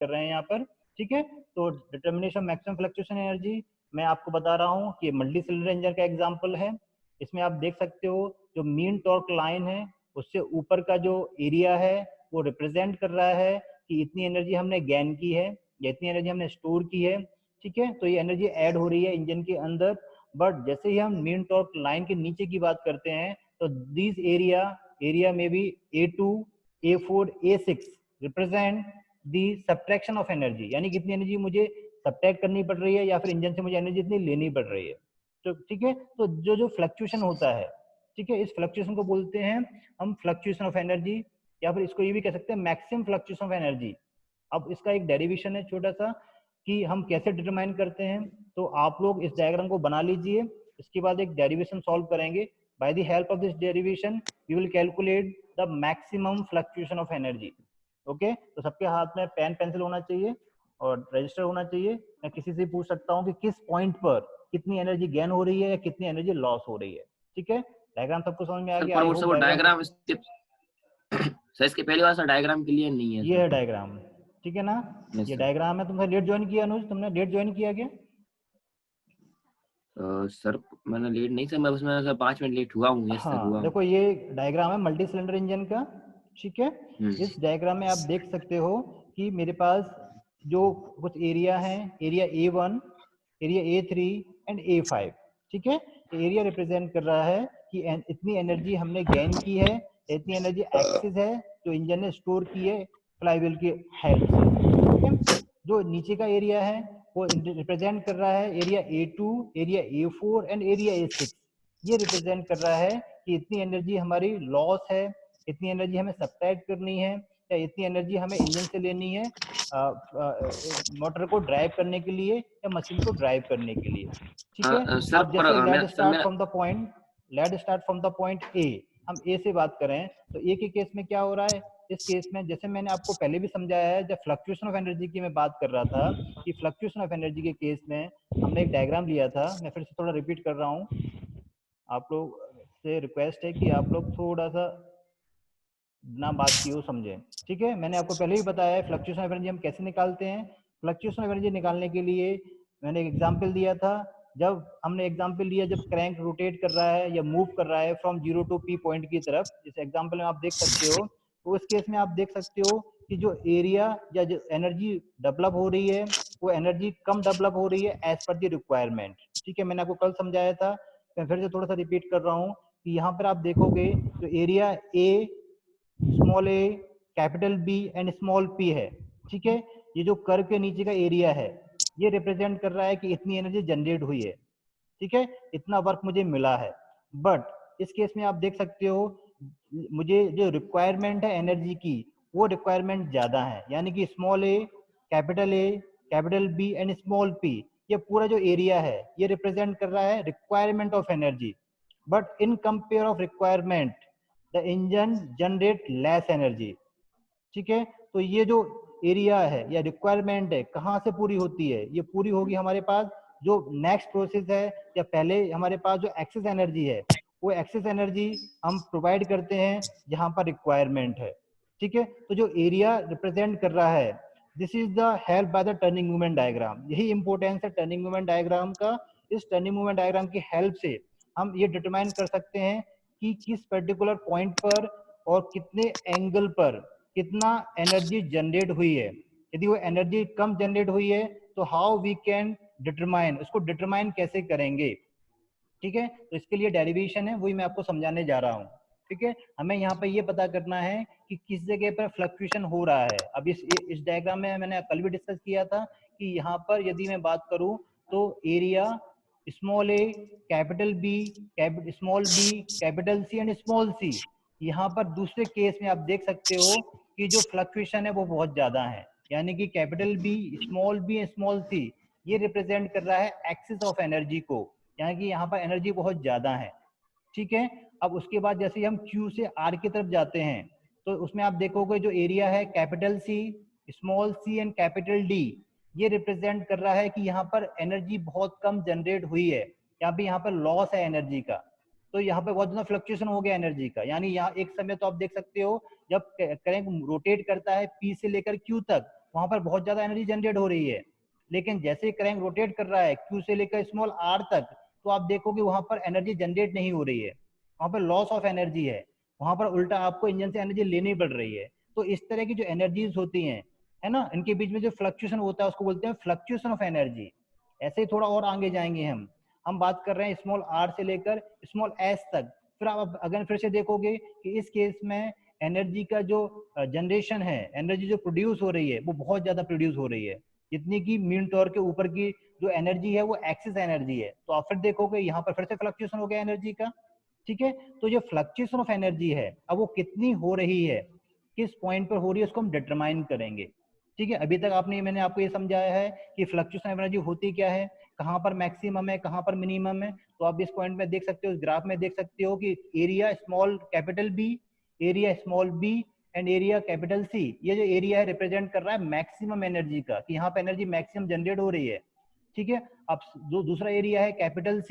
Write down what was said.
कर रहे हैं यहाँ पर, ठीक है। तो डिटर्मिनेशन मैक्सिमम फ्लक्चुएशन एनर्जी मैं आपको बता रहा हूँ कि मल्टी सिलेंडर इंजन का एग्जाम्पल है। इसमें आप देख सकते हो जो मीन टॉर्क लाइन है उससे ऊपर का जो एरिया है वो रिप्रेजेंट कर रहा है कि इतनी एनर्जी हमने गेन की है या इतनी एनर्जी हमने स्टोर की है, ठीक है। तो ये एनर्जी ऐड हो रही है इंजन के अंदर। बट जैसे ही हम मीन टॉर्क लाइन के नीचे की बात करते हैं तो दिस एरिया में भी A2, A4, A6 represent the subtraction of energy, यानी कितनी एनर्जी मुझे सब्ट्रैक्ट करनी पड़ रही है या फिर इंजन से मुझे एनर्जी इतनी लेनी पड़ रही है। तो ठीक है, तो जो जो फ्लक्चुएशन होता है, ठीक है, इस फ्लक्चुएशन को बोलते हैं हम फ्लक्चुएशन ऑफ एनर्जी, या फिर इसको ये भी कह सकते हैं मैक्सिमम फ्लक्चुएशन ऑफ एनर्जी। अब इसका एक डेरिवेशन है छोटा सा कि हम कैसे डिटरमाइन करते हैं। तो आप लोग इस डायग्राम को बना लीजिए, इसके बाद एक डेरिवेशन सॉल्व करेंगे। By the help of this derivation we will calculate the maximum fluctuation of energy. Okay, तो सबके हाथ में पेन पेंसिल होना चाहिए और रजिस्टर होना चाहिए। मैं किसी से पूछ सकता हूँ कि किस पॉइंट पर कितनी एनर्जी गेन हो रही है या कितनी एनर्जी लॉस हो रही है, ठीक है। डायग्राम सबको समझ में आ सर गया? पर आई वो होप सब डायग्राम डायग्राम सर इसके पहले वाला डायग्राम क्लियर नहीं है ये सर। है डायग्राम, ठीक है ना। यस ये सर। डायग्राम है। तुमने लेट ज्वाइन किया अनुज? तुमने लेट ज्वाइन किया क्या? सर मैंने लेट नहीं सर, मैं बस मैं सर 5 मिनट लेट हुआ हूँ। यस सर हाँ हुआ हूँ। देखो ये डायग्राम है मल्टी सिलेंडर इंजन का, ठीक है। इस हम्म। डायग्राम में आप देख सकते हो कि मेरे पास जो कुछ एरिया है, area A1, area A3 and A5, ठीक है। एरिया रिप्रेजेंट कर रहा है कि इतनी एनर्जी हमने गेन की है, इतनी एनर्जी एक्सेस है जो इंजन ने स्टोर की है फ्लाईव्हील की हेल्प से, ठीक है। जो नीचे का एरिया है वो रिप्रेजेंट कर रहा है area A2, area A4 and area A6। ये रिप्रेजेंट कर रहा है कि इतनी एनर्जी हमारी लॉस है, इतनी एनर्जी हमें सब्ट्रैक्ट करनी है, या इतनी एनर्जी हमें इंजन से लेनी है मोटर को ड्राइव करने के लिए या मशीन को ड्राइव करने के लिए, ठीक है। सर अब पर जैसे मैं लेट सर स्टार्ट मैं from the point, let start from the point A. हम ए से बात करें तो ए के केस में क्या हो रहा है? इस केस में जैसे मैंने आपको पहले भी समझाया है, जब फ्लक्चुएशन ऑफ एनर्जी की मैं बात कर रहा था कि फ्लक्चुएशन ऑफ एनर्जी के केस में हमने एक डायग्राम लिया था। मैं फिर से थोड़ा रिपीट कर रहा हूँ, आप लोग से रिक्वेस्ट है कि आप लोग थोड़ा सा ना बात की हो समझें, ठीक है। मैंने आपको पहले भी बताया है फ्लक्चुएशन ऑफ एनर्जी हम कैसे निकालते हैं। फ्लक्चुएशन ऑफ एनर्जी निकालने के लिए मैंने एक एग्जांपल दिया था। जब हमने एग्जांपल लिया जब क्रैंक रोटेट कर रहा है या मूव कर रहा है फ्रॉम 0 टू P पॉइंट की तरफ, इस एग्जांपल में आप देख सकते हो। तो उस केस में आप देख सकते हो कि जो एरिया या जो एनर्जी डेवलप हो रही है वो एनर्जी कम डेवलप हो रही है एज पर द रिक्वायरमेंट, ठीक है। मैंने आपको कल समझाया था, मैं फिर से थोड़ा सा रिपीट कर रहा हूँ कि यहाँ पर आप देखोगे जो area A, small A, capital B and small P है, ठीक है। ये जो कर्व के नीचे का एरिया है ये रिप्रेजेंट कर रहा है कि इतनी एनर्जी जनरेट हुई है, ठीक है, इतना वर्क मुझे मिला है। बट इस केस में आप देख सकते हो मुझे जो रिक्वायरमेंट है एनर्जी की वो रिक्वायरमेंट ज्यादा है, यानी कि small A, capital B and small P, ये पूरा जो एरिया है ये रिप्रेजेंट कर रहा है requirement of energy. But in compare of requirement the engine generate less energy, ठीक है। तो ये जो एरिया है या रिक्वायरमेंट है कहाँ से पूरी होती है? ये पूरी होगी हमारे पास जो नेक्स्ट प्रोसेस है, या पहले हमारे पास जो एक्सेस एनर्जी है वो एक्सेस एनर्जी हम प्रोवाइड करते हैं जहां पर रिक्वायरमेंट है, ठीक है। तो जो एरिया रिप्रेजेंट कर रहा है this is the help by the turning movement diagram. यही इंपॉर्टेंस है टर्निंग मूवमेंट डायग्राम का। इस टर्निंग मूवमेंट डायग्राम की हेल्प से हम ये डिटरमाइन कर सकते हैं कि किस पर्टिकुलर पॉइंट पर और कितने एंगल पर कितना एनर्जी जनरेट हुई है। यदि वो एनर्जी कम जनरेट हुई है तो हाउ वी कैन डिटरमाइन, उसको डिटरमाइन कैसे करेंगे, ठीक है। तो इसके लिए डेरिवेशन है वही मैं आपको समझाने जा रहा हूँ, ठीक है। हमें यहाँ पे ये पता करना है कि किस जगह पर फ्लक्चुएशन हो रहा है। अब इस डायग्राम में मैंने कल भी डिस्कस किया था कि यहाँ पर यदि मैं बात करूँ तो area small A, capital B, small B, capital C and small C, यहाँ पर दूसरे केस में आप देख सकते हो कि जो फ्लक्चुएशन है वो बहुत ज्यादा है, यानी कि कैपिटल बी, स्मॉल सी, ये रिप्रेजेंट कर रहा है एक्सिस ऑफ एनर्जी को, यानी कि यहाँ पर एनर्जी बहुत ज्यादा है, ठीक है। अब उसके बाद जैसे हम Q से R की तरफ जाते हैं तो उसमें आप देखोगे जो एरिया है capital C, small C and capital D, ये रिप्रेजेंट कर रहा है कि यहाँ पर एनर्जी बहुत कम जनरेट हुई है, यहाँ पर लॉस है एनर्जी का। तो यहाँ पे बहुत ज्यादा फ्लक्चुएशन हो गया एनर्जी का, यानी यहाँ एक समय तो आप देख सकते हो जब क्रैंक रोटेट करता है P से लेकर Q तक वहां पर बहुत ज्यादा एनर्जी जनरेट हो रही है। लेकिन जैसे ही क्रैंक रोटेट कर रहा है क्यू से लेकर स्मॉल आर तक, तो आप देखोगे वहां पर एनर्जी जनरेट नहीं हो रही है, वहां पर लॉस ऑफ एनर्जी है, वहां पर उल्टा आपको इंजन से एनर्जी लेनी पड़ रही है। तो इस तरह की जो एनर्जीज होती हैं, है ना, इनके बीच में जो फ्लक्चुएशन होता है उसको बोलते हैं फ्लक्चुएशन ऑफ एनर्जी। ऐसे ही थोड़ा और आगे जाएंगे हम बात कर रहे हैं स्मॉल आर से लेकर स्मॉल एस तक। फिर आप अगर फिर से देखोगे कि इस केस में एनर्जी का जो जनरेशन है, एनर्जी जो प्रोड्यूस हो रही है वो बहुत ज्यादा प्रोड्यूस हो रही है, जितनी की मीन टॉर्क के ऊपर की जो एनर्जी है वो एक्सिस एनर्जी है। तो आप फिर देखोगे यहाँ पर फिर से फ्लक्चुएशन हो गया एनर्जी का। ठीक है, तो जो फ्लक्चुएशन ऑफ एनर्जी है अब वो कितनी हो रही है, किस पॉइंट पर हो रही है, उसको हम डिटरमाइन करेंगे। ठीक है, अभी तक मैंने आपको ये समझाया है कि फ्लक्चुएशन ऑफ एनर्जी होती क्या है, कहाँ पर मैक्सिमम है, कहाँ पर मिनिमम है। तो आप इस पॉइंट में देख सकते हो, इस ग्राफ में देख सकते हो कि area small capital B, area small B and area capital C, ये जो एरिया है रिप्रेजेंट कर रहा है मैक्सिमम एनर्जी का, कि यहाँ पे एनर्जी मैक्सिमम जनरेट हो रही है। ठीक है, अब जो दूसरा एरिया है कैपिटल सी,